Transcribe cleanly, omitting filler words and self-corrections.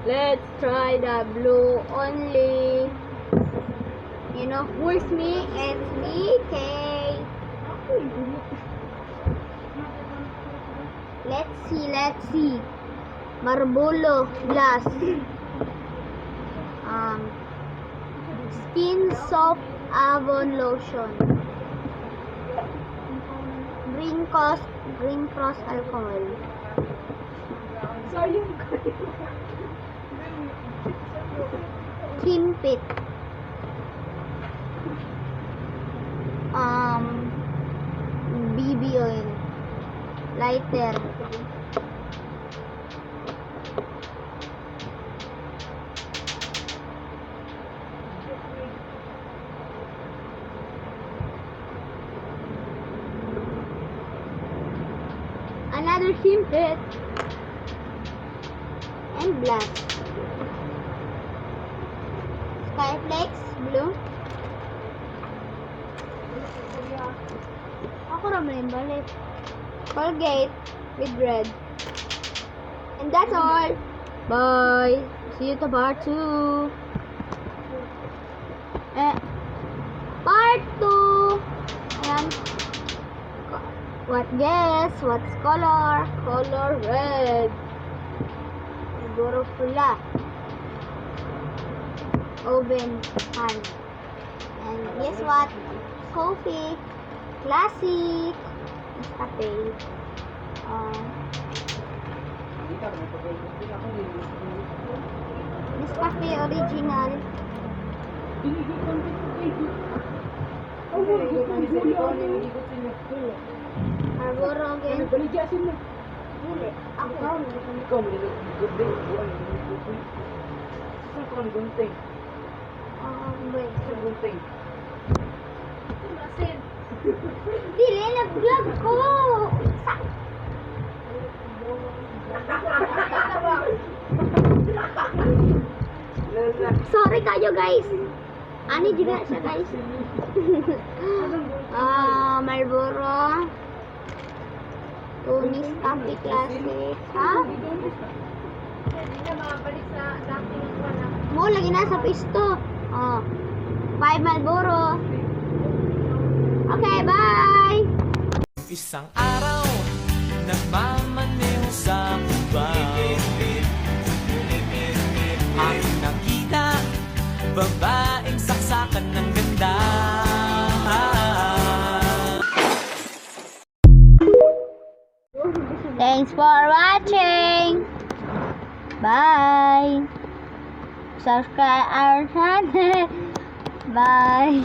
Let's try the blue only. You know who's me? It's me, Kay. Let's see. Marbulo glass. Skin soap Avon lotion. Green cross alcohol. Kimpit. BB oil. Lighter. Another Kimpit. And black. Skyflex blue. Ako naman yung balik. Colgate with red. And that's all. Bye. See you to part 2. Part 2. Ayan. What guess? What's color? Color red. Siguro pula. Oven pan. And guess what? Coffee. Classic. Nescafe. Nescafe original. Marlboro again. Dili, nag-vlog ko. Sorry kayo guys. Ani juga siya guys. Marlboro. Tunis Coffee Classic. Ha? Mo lagi na sa pisto. 5 Marlboro. Okay, bye. Isang araw nagmamaneho sa Cubao. Aking nakita babaeng saksakan ng ganda. Thanks for watching. Bye. Subscribe our channel. Bye.